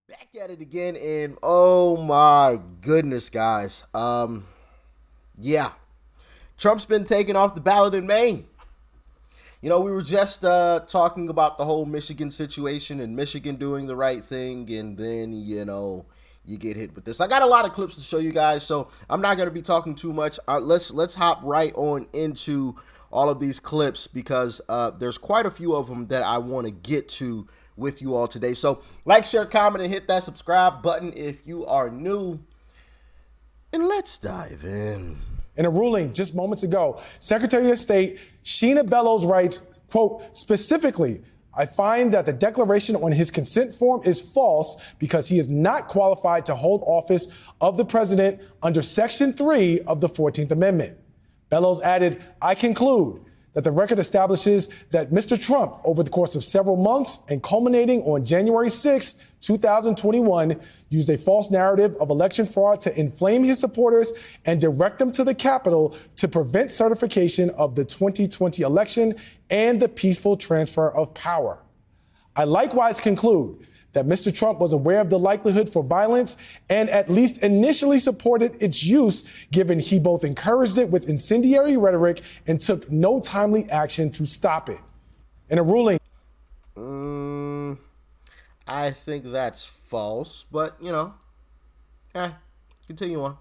Back at it again, and oh my goodness, guys. Yeah, Trump's been taken off the ballot in Maine. We were just talking about the whole Michigan situation and Michigan doing the right thing, and then you get hit with this. I got a lot of clips to show you guys, so I'm not going to be talking too much. Let's hop right on into all of these clips because there's quite a few of them that I want to get to with you all today. So like, share, comment, and hit that subscribe button if you are new. And let's dive in. In a ruling just moments ago, Secretary of State Sheena Bellows writes, quote, specifically, I find that the declaration on his consent form is false because he is not qualified to hold office of the president under Section 3 of the 14th Amendment. Bellows added, I conclude that the record establishes that Mr. Trump, over the course of several months and culminating on January 6, 2021, used a false narrative of election fraud to inflame his supporters and direct them to the Capitol to prevent certification of the 2020 election and the peaceful transfer of power. I likewise conclude that Mr. Trump was aware of the likelihood for violence and at least initially supported its use, given he both encouraged it with incendiary rhetoric and took no timely action to stop it. In a ruling, I think that's false, but continue on.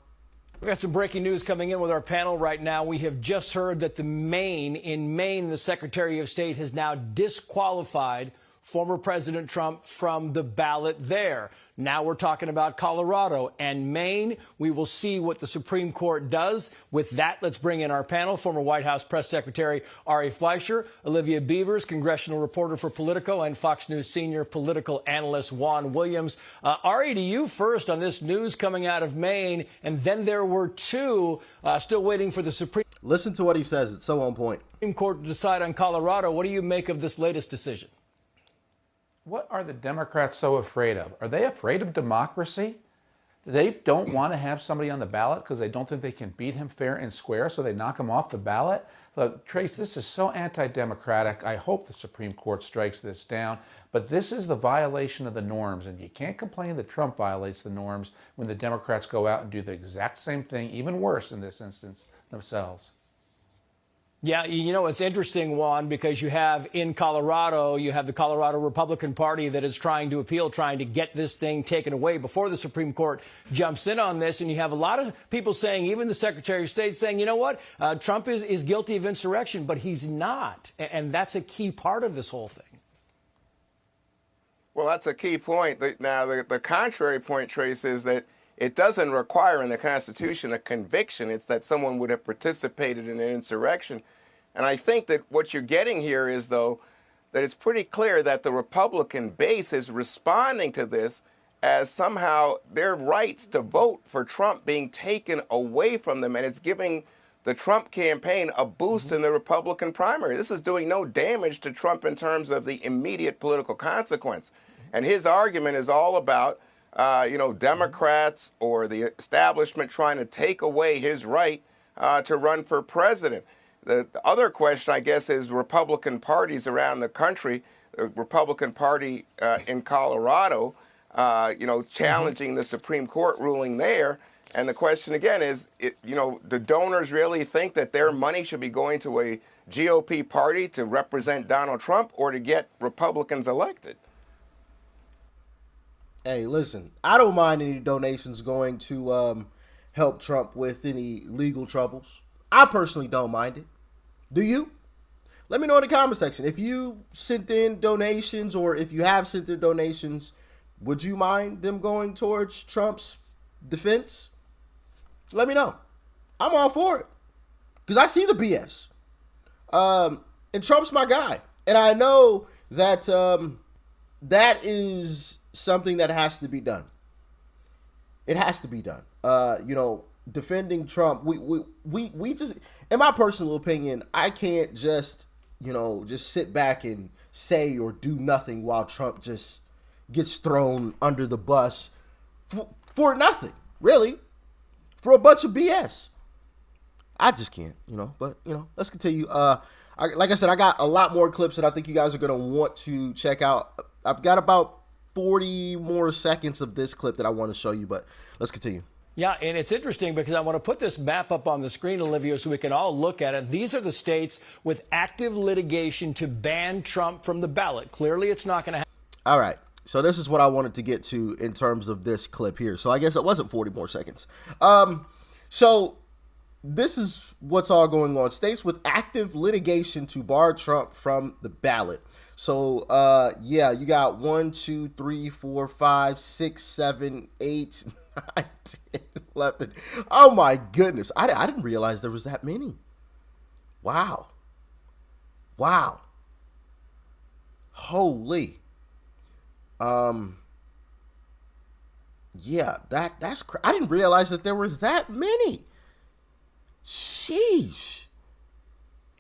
We've got some breaking news coming in with our panel right now. We have just heard that in Maine, the Secretary of State has now disqualified former President Trump from the ballot there. Now we're talking about Colorado and Maine. We will see what the Supreme Court does. With that, let's bring in our panel. Former White House Press Secretary Ari Fleischer, Olivia Beavers, congressional reporter for Politico, and Fox News senior political analyst Juan Williams. Ari, to you first on this news coming out of Maine, and then there were two still waiting for the Supreme Listen to what he says. It's so on point. Court to decide on Colorado. What do you make of this latest decision? What are the Democrats so afraid of? Are they afraid of democracy? They don't want to have somebody on the ballot because they don't think they can beat him fair and square, so they knock him off the ballot? Look, Trace, this is so anti-democratic. I hope the Supreme Court strikes this down. But this is the violation of the norms, and you can't complain that Trump violates the norms when the Democrats go out and do the exact same thing, even worse in this instance, themselves. Yeah, it's interesting, Juan, because you have in Colorado, you have the Colorado Republican Party that is trying to appeal, trying to get this thing taken away before the Supreme Court jumps in on this. And you have a lot of people saying, even the Secretary of State saying, you know what, Trump is guilty of insurrection, but he's not. And that's a key part of this whole thing. Well, that's a key point. Now, the contrary point, Trace, is that it doesn't require in the Constitution a conviction. It's that someone would have participated in an insurrection. And I think that what you're getting here is, though, that it's pretty clear that the Republican base is responding to this as somehow their rights to vote for Trump being taken away from them. And it's giving the Trump campaign a boost in the Republican primary. This is doing no damage to Trump in terms of the immediate political consequence. And his argument is all about Democrats or the establishment trying to take away his right to run for president. The other question, I guess, is Republican parties around the country, the Republican Party in Colorado, challenging the Supreme Court ruling there. And the question again is, do donors really think that their money should be going to a GOP party to represent Donald Trump or to get Republicans elected? Hey, listen, I don't mind any donations going to help Trump with any legal troubles. I personally don't mind it. Do you? Let me know in the comment section. If you sent in donations or if you have sent in donations, would you mind them going towards Trump's defense? Let me know. I'm all for it because I see the BS. And Trump's my guy. And I know that that is something that has to be done. It has to be done. Defending Trump, we just, in my personal opinion, I can't just sit back and say or do nothing while Trump just gets thrown under the bus for nothing, really, for a bunch of BS. I just can't, but let's continue. Like I said, I got a lot more clips that I think you guys are going to want to check out. I've got about 40 more seconds of this clip that I want to show you, but let's continue. Yeah, and it's interesting because I want to put this map up on the screen, Olivia, so we can all look at it. These are the states with active litigation to ban Trump from the ballot. Clearly, it's not going to happen. All right. So this is what I wanted to get to in terms of this clip here. So I guess it wasn't 40 more seconds. So this is what's all going on. States with active litigation to bar Trump from the ballot. So, yeah, you got 1, 2, 3, 4, 5, 6, 7, 8, 9, 10, 11. Oh, my goodness. I didn't realize there was that many. Wow. Wow. Holy. Yeah, that's I didn't realize that there was that many. Sheesh.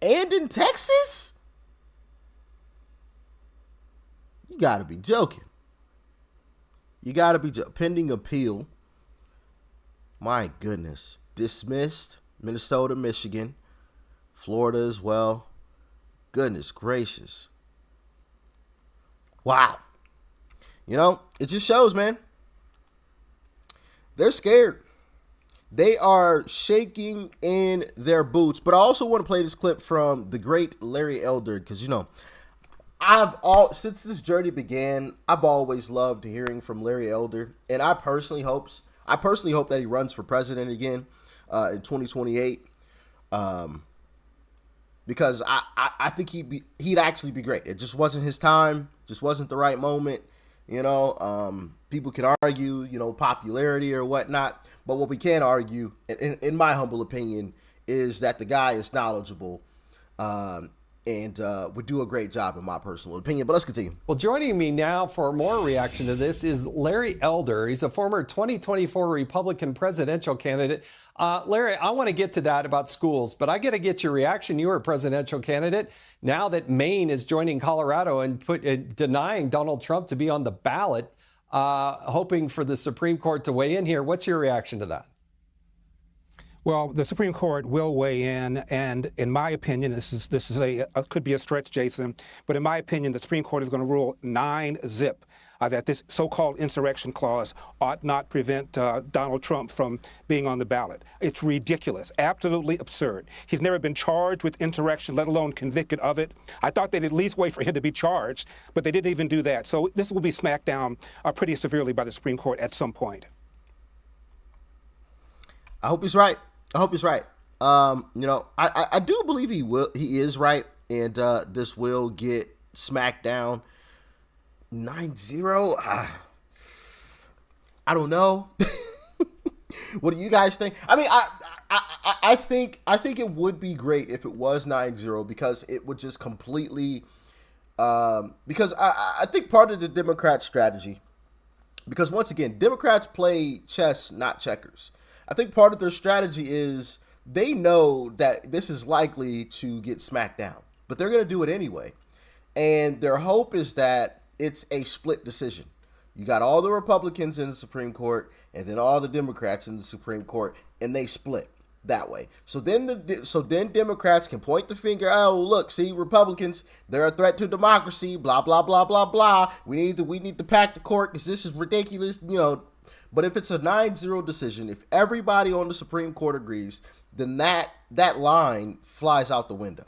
And in Texas? You gotta be joking. You gotta be pending appeal. My goodness. Dismissed. Minnesota, Michigan, Florida as well. Goodness gracious. Wow. You know, it just shows, man. They're scared. They are shaking in their boots. But I also want to play this clip from the great Larry Elder because, you know, since this journey began, I've always loved hearing from Larry Elder, and I personally hope that he runs for president again in 2028. Because I think he'd actually be great. It just wasn't his time, just wasn't the right moment. You know, people can argue, you know, popularity or whatnot, but what we can argue, in my humble opinion, is that the guy is knowledgeable and would do a great job, in my personal opinion. But let's continue. Well, joining me now for more reaction to this is Larry Elder. He's a former 2024 Republican presidential candidate. Larry, I want to get to that about schools, but I got to get your reaction. You were a presidential candidate. Now that Maine is joining Colorado and denying Donald Trump to be on the ballot, hoping for the Supreme Court to weigh in here. What's your reaction to that? Well, the Supreme Court will weigh in, and in my opinion, this is could be a stretch, Jason, but in my opinion, the Supreme Court is going to rule 9-zip that this so-called insurrection clause ought not prevent Donald Trump from being on the ballot. It's ridiculous, absolutely absurd. He's never been charged with insurrection, let alone convicted of it. I thought they'd at least wait for him to be charged, but they didn't even do that. So this will be smacked down pretty severely by the Supreme Court at some point. I hope he's right. You know, I do believe he is right, and this will get smacked down. 9-0. I don't know. What do you guys think? I mean, I think it would be great if it was 9-0 because it would just completely because I think part of the Democrat strategy, because once again, Democrats play chess, not checkers. I think part of their strategy is they know that this is likely to get smacked down, but they're going to do it anyway. And their hope is that it's a split decision. You got all the Republicans in the Supreme Court and then all the Democrats in the Supreme Court, and they split that way. So then Democrats can point the finger, oh, look, see, Republicans, they're a threat to democracy, blah, blah, blah, blah, blah. We need to pack the court because this is ridiculous, you know. But if it's a 9-0 decision, if everybody on the Supreme Court agrees, then that line flies out the window.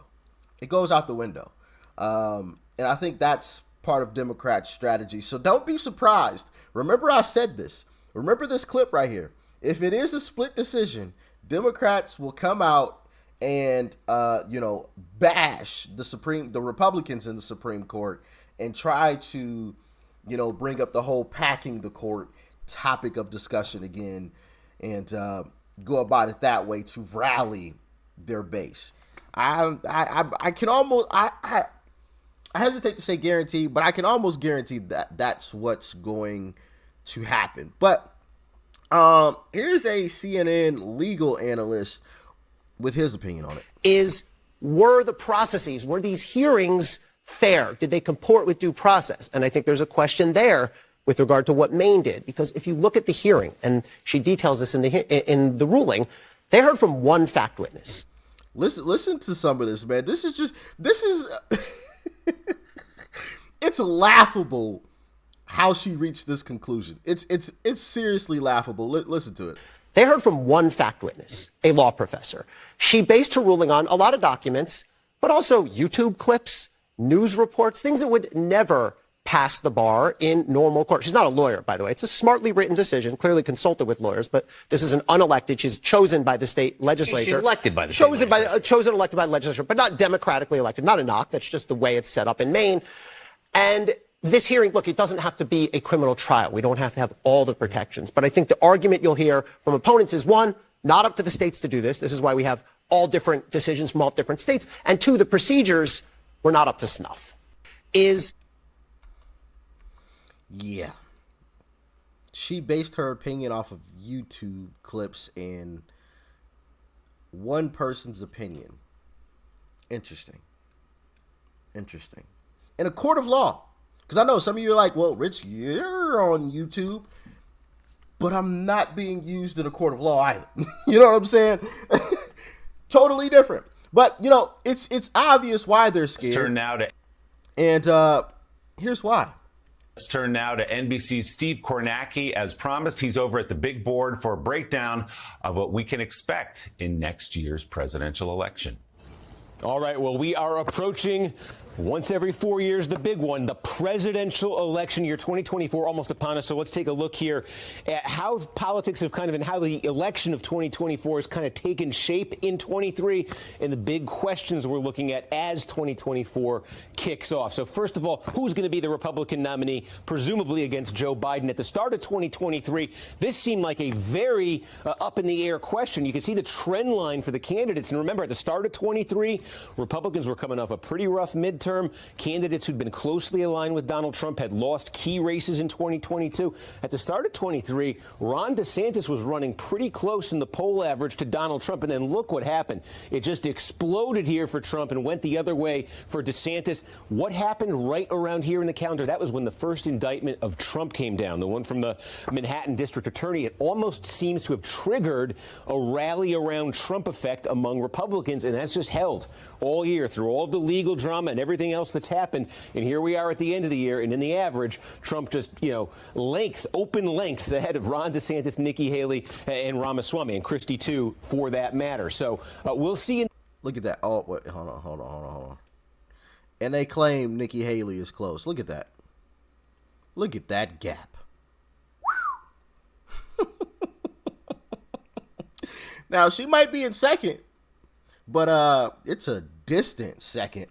It goes out the window. And I think that's part of Democrats' strategy. So don't be surprised. Remember I said this. Remember this clip right here. If it is a split decision, Democrats will come out and bash the Republicans in the Supreme Court and try to, bring up the whole packing the court topic of discussion again and go about it that way to rally their base. I hesitate to say guarantee, but I can almost guarantee that that's what's going to happen. But here's a CNN legal analyst with his opinion on it. Were the processes, were these hearings fair? Did they comport with due process? And I think there's a question there with regard to what Maine did, because if you look at the hearing, and she details this in the ruling, they heard from one fact witness. Listen to some of this, man. This is it's laughable how she reached this conclusion. It's seriously laughable. Listen to it. They heard from one fact witness, a law professor. She based her ruling on a lot of documents, but also YouTube clips, news reports, things that would never pass the bar in normal court. She's not a lawyer, by the way. It's a smartly written decision, clearly consulted with lawyers, but this is an unelected. She's chosen by the state legislature. She's elected by the state legislature. Chosen, elected by the legislature, but not democratically elected. Not a knock. That's just the way it's set up in Maine. And this hearing, look, it doesn't have to be a criminal trial. We don't have to have all the protections. But I think the argument you'll hear from opponents is, one, not up to the states to do this. This is why we have all different decisions from all different states. And two, the procedures were not up to snuff. Yeah. She based her opinion off of YouTube clips and one person's opinion. Interesting. In a court of law. Because I know some of you are like, well, Rich, you're on YouTube, but I'm not being used in a court of law either. You know what I'm saying? Totally different. But, you know, it's obvious why they're scared. And here's why. Let's turn now to NBC's Steve Kornacki. As promised, he's over at the big board for a breakdown of what we can expect in next year's presidential election. All right, well, we are approaching once every 4 years, the big one, the presidential election year 2024, almost upon us. So let's take a look here at how politics have kind of, and how the election of 2024 has kind of taken shape in 23, and the big questions we're looking at as 2024 kicks off. So first of all, who's going to be the Republican nominee, presumably against Joe Biden? At the start of 2023, this seemed like a very up in the air question. You can see the trend line for the candidates. And remember, at the start of 23, Republicans were coming off a pretty rough midterm. Candidates who'd been closely aligned with Donald Trump had lost key races in 2022. At the start of 23, Ron DeSantis was running pretty close in the poll average to Donald Trump. And then look what happened. It just exploded here for Trump and went the other way for DeSantis. What happened right around here in the calendar? That was when the first indictment of Trump came down, the one from the Manhattan district attorney. It almost seems to have triggered a rally around Trump effect among Republicans. And that's just held all year through all of the legal drama and everything else that's happened. And here we are at the end of the year, and in the average, Trump just, open lengths ahead of Ron DeSantis, Nikki Haley, and Ramaswamy, and Christie too, for that matter. So we'll see. Look at that. Oh, wait, hold on. And they claim Nikki Haley is close. Look at that. Look at that gap. Now, she might be in second, but it's a distant second.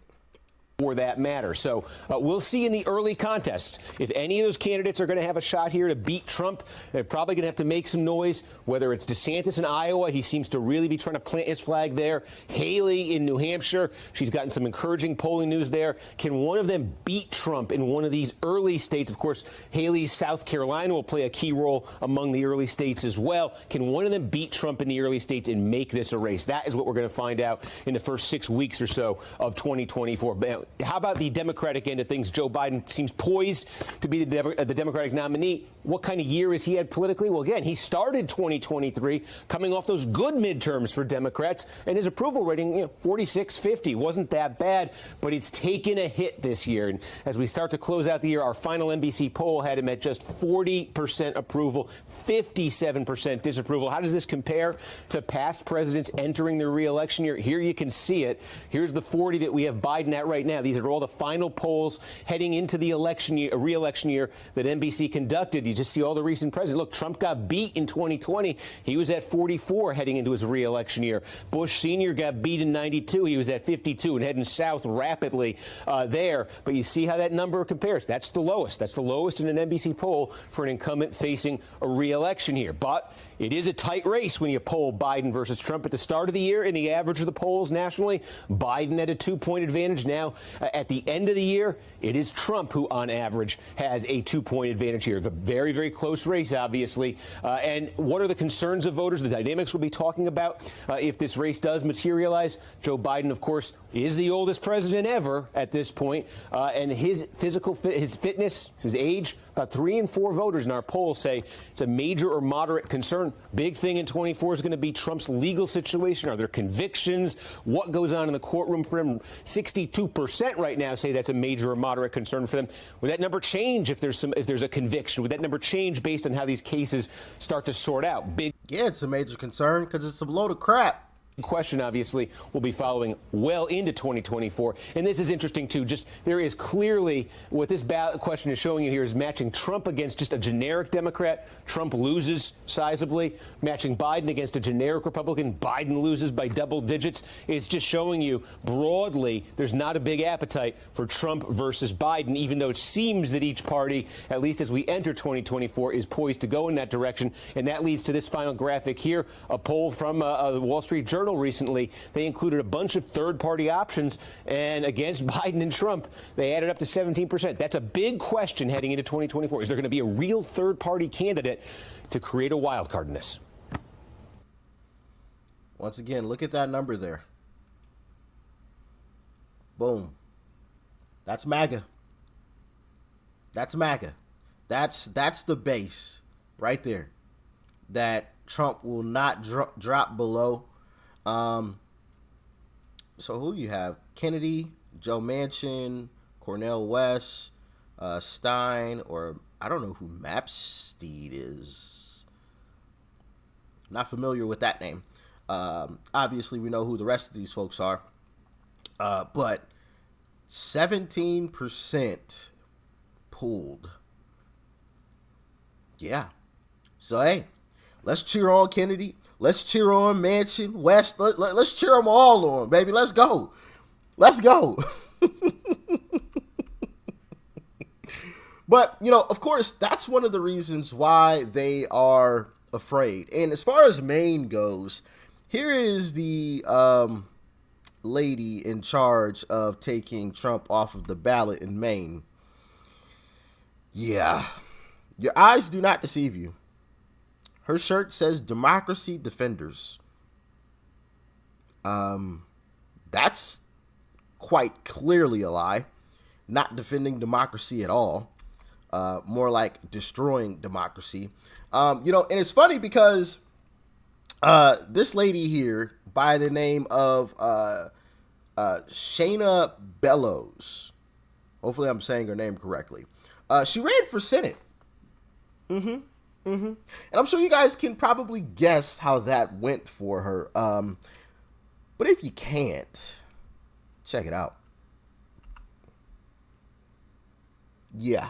For that matter. So we'll see in the early contests if any of those candidates are going to have a shot here to beat Trump. They're probably going to have to make some noise, whether it's DeSantis in Iowa. He seems to really be trying to plant his flag there. Haley in New Hampshire. She's gotten some encouraging polling news there. Can one of them beat Trump in one of these early states? Of course, Haley's South Carolina will play a key role among the early states as well. Can one of them beat Trump in the early states and make this a race? That is what we're going to find out in the first 6 weeks or so of 2024. How about the Democratic end of things? Joe Biden seems poised to be the Democratic nominee. What kind of year has he had politically? Well, again, he started 2023 coming off those good midterms for Democrats, and his approval rating, 46-50, wasn't that bad, but it's taken a hit this year. And as we start to close out the year, our final NBC poll had him at just 40% approval, 57% disapproval. How does this compare to past presidents entering their re-election year? Here you can see it. Here's the 40 that we have Biden at right now. These are all the final polls heading into the election year, re-election year that NBC conducted. You just see all the recent presidents. Look, Trump got beat in 2020. He was at 44 heading into his re-election year. Bush Sr. got beat in 92. He was at 52 and heading south rapidly there. But you see how that number compares. That's the lowest. That's the lowest in an NBC poll for an incumbent facing a re-election here. But it is a tight race when you poll Biden versus Trump. At the start of the year, in the average of the polls nationally, Biden had a 2-point advantage. Now, at the end of the year, it is Trump who, on average, has a 2-point advantage here. It's a very, very close race, obviously. And what are the concerns of voters? The dynamics we'll be talking about if this race does materialize. Joe Biden, of course, is the oldest president ever at this point. And his fitness, his age, About 3 in 4 voters in our poll say it's a major or moderate concern. Big thing in 24 is going to be Trump's legal situation. Are there convictions? What goes on in the courtroom for him? 62% right now say that's a major or moderate concern for them. Would that number change if there's a conviction? Would that number change based on how these cases start to sort out? Yeah, it's a major concern because it's a load of crap. Question, obviously, will be following well into 2024. And this is interesting, too. Just there is clearly what this ballot question is showing you here is matching Trump against just a generic Democrat. Trump loses sizably. Matching Biden against a generic Republican. Biden loses by double digits. It's just showing you broadly there's not a big appetite for Trump versus Biden, even though it seems that each party, at least as we enter 2024, is poised to go in that direction. And that leads to this final graphic here, a poll from the Wall Street Journal recently. They included a bunch of third-party options, and against Biden and Trump, they added up to 17%. That's a big question heading into 2024. Is there going to be a real third-party candidate to create a wild card in this? Once again, look at that number there. Boom. That's MAGA. That's MAGA. That's the base right there that Trump will not drop below. So who you have? Kennedy, Joe Manchin, Cornel West, Stein, or I don't know who Mapsteed is. Not familiar with that name. Obviously, we know who the rest of these folks are. But 17% pulled. Yeah. So, hey, let's cheer on Kennedy. Let's cheer on Manchin, West. Let's cheer them all on, baby. Let's go. Let's go. But, you know, of course, that's one of the reasons why they are afraid. And as far as Maine goes, here is the lady in charge of taking Trump off of the ballot in Maine. Yeah. Your eyes do not deceive you. Her shirt says Democracy Defenders. That's quite clearly a lie. Not defending democracy at all. More like destroying democracy. You know, and it's funny because this lady here by the name of Shayna Bellows. Hopefully I'm saying her name correctly. She ran for Senate. And I'm sure you guys can probably guess how that went for her. But if you can't, check it out. Yeah.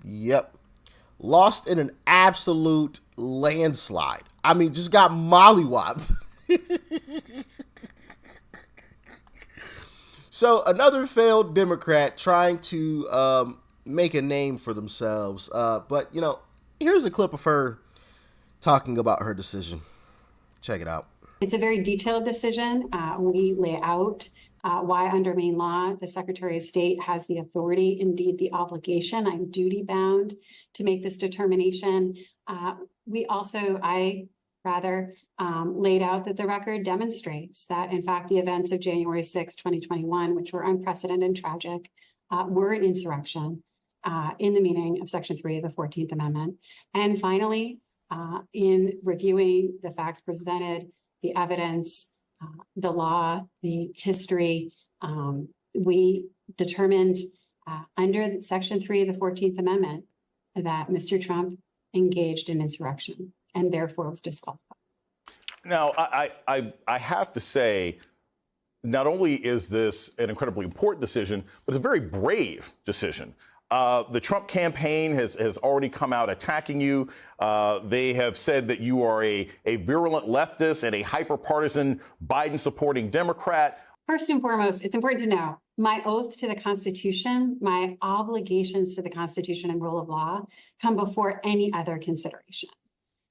Yep. Lost in an absolute landslide. I mean, just got mollywopped. So another failed Democrat trying to make a name for themselves. But, you know, here's a clip of her talking about her decision. Check it out. It's a very detailed decision. We lay out why under Maine law, the Secretary of State has the authority, indeed the obligation, I'm duty bound to make this determination. I laid out that the record demonstrates that, in fact, the events of January 6, 2021, which were unprecedented and tragic, were an insurrection in the meaning of Section 3 of the 14th Amendment. And finally, in reviewing the facts presented, the evidence, the law, the history, we determined under Section 3 of the 14th Amendment that Mr. Trump engaged in insurrection and therefore was disqualified. Now, I have to say, not only is this an incredibly important decision, but it's a very brave decision. The Trump campaign has already come out attacking you. They have said that you are a virulent leftist and a hyper-partisan Biden-supporting Democrat. First and foremost, it's important to know my oath to the Constitution, my obligations to the Constitution and rule of law come before any other consideration.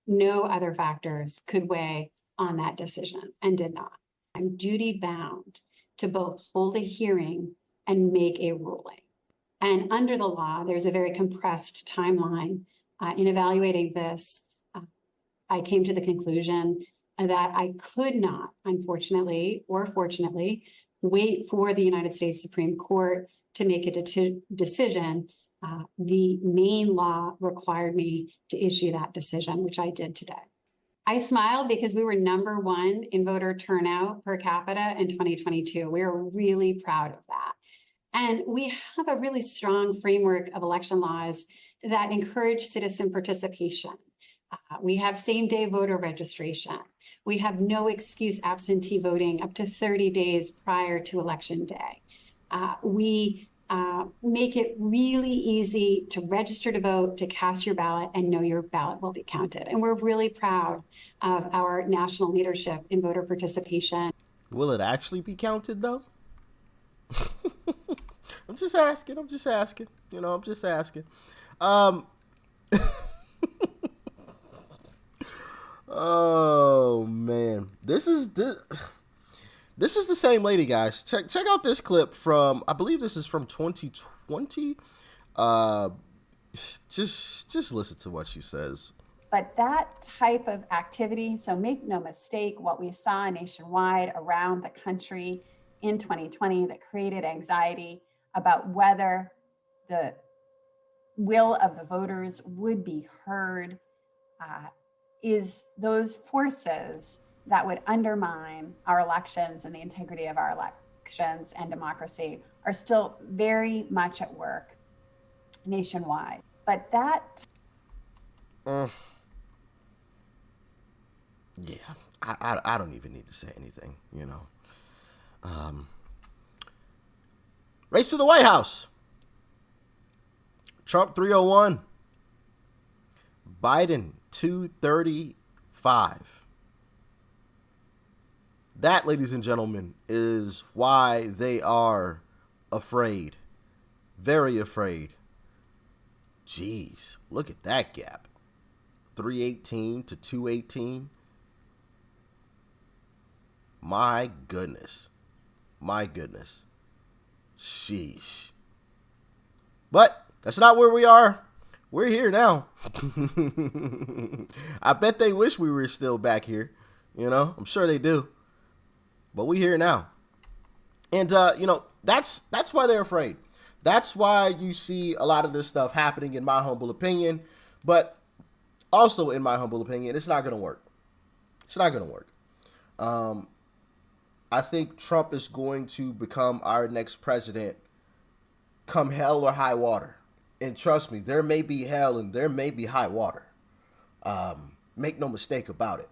No other factors could weigh on that decision and did not. I'm duty bound to both hold a hearing and make a ruling. And under the law, there's a very compressed timeline. In evaluating this, I came to the conclusion that I could not, unfortunately or fortunately, wait for the United States Supreme Court to make a decision, the Maine law required me to issue that decision, which I did today. I smile because we were #1 in voter turnout per capita in 2022. We are really proud of that. And we have a really strong framework of election laws that encourage citizen participation. We have same-day voter registration. We have no excuse absentee voting up to 30 days prior to election day. We make it really easy to register to vote, to cast your ballot, and know your ballot will be counted. And we're really proud of our national leadership in voter participation. Will it actually be counted, though? I'm just asking. You know, I'm just asking. Oh, man. This is the same lady, guys. Check out this clip from, I believe this is from 2020. Just listen to what she says. But that type of activity, so make no mistake, what we saw nationwide around the country in 2020 that created anxiety about whether the will of the voters would be heard, is those forces that would undermine our elections and the integrity of our elections and democracy are still very much at work nationwide. But that... Yeah, I don't even need to say anything, you know. Race to the White House. Trump 301. Biden 235. That, ladies and gentlemen, is why they are afraid. Very afraid. Jeez, look at that gap. 318 to 218. My goodness. Sheesh. But that's not where we are. We're here now. I bet they wish we were still back here. You know, I'm sure they do. But we here now. And, you know, that's why they're afraid. That's why you see a lot of this stuff happening, in my humble opinion. But also, in my humble opinion, it's not going to work. It's not going to work. I think Trump is going to become our next president come hell or high water. And trust me, there may be hell and there may be high water. Make no mistake about it.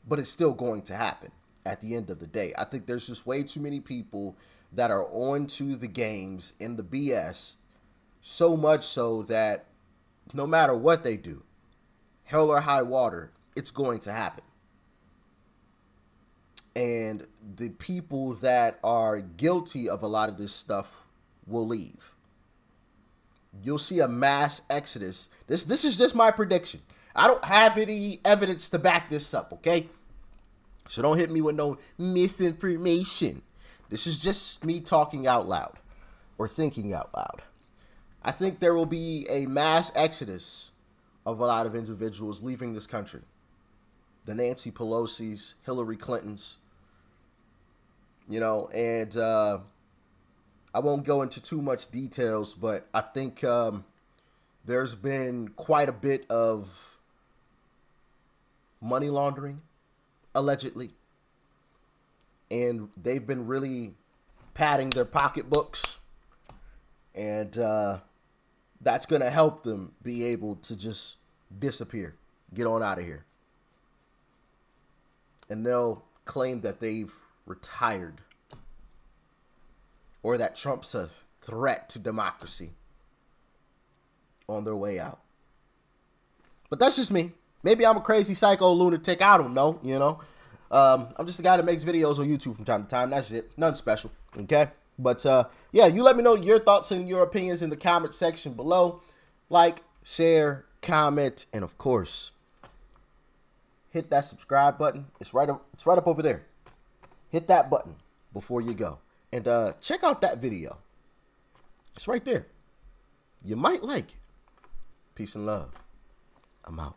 But it's still going to happen at the end of the day. I think there's just way too many people that are on to the games in the BS, so much so that no matter what they do, hell or high water, it's going to happen. And the people that are guilty of a lot of this stuff will leave. You'll see a mass exodus. This is just my prediction. I don't have any evidence to back this up, okay? So don't hit me with no misinformation. This is just me talking out loud or thinking out loud. I think there will be a mass exodus of a lot of individuals leaving this country. The Nancy Pelosi's, Hillary Clinton's, you know, and I won't go into too much details, but I think there's been quite a bit of money laundering, allegedly. And they've been really padding their pocketbooks. And that's going to help them be able to just disappear, get on out of here. And they'll claim that they've retired, or that Trump's a threat to democracy on their way out. But that's just me. Maybe I'm a crazy psycho lunatic. I don't know, you know. I'm just a guy that makes videos on YouTube from time to time. That's it. Nothing special, okay? But, yeah, you let me know your thoughts and your opinions in the comment section below. Like, share, comment, and, of course, hit that subscribe button. It's right up over there. Hit that button before you go. And check out that video. It's right there. You might like it. Peace and love. I'm out.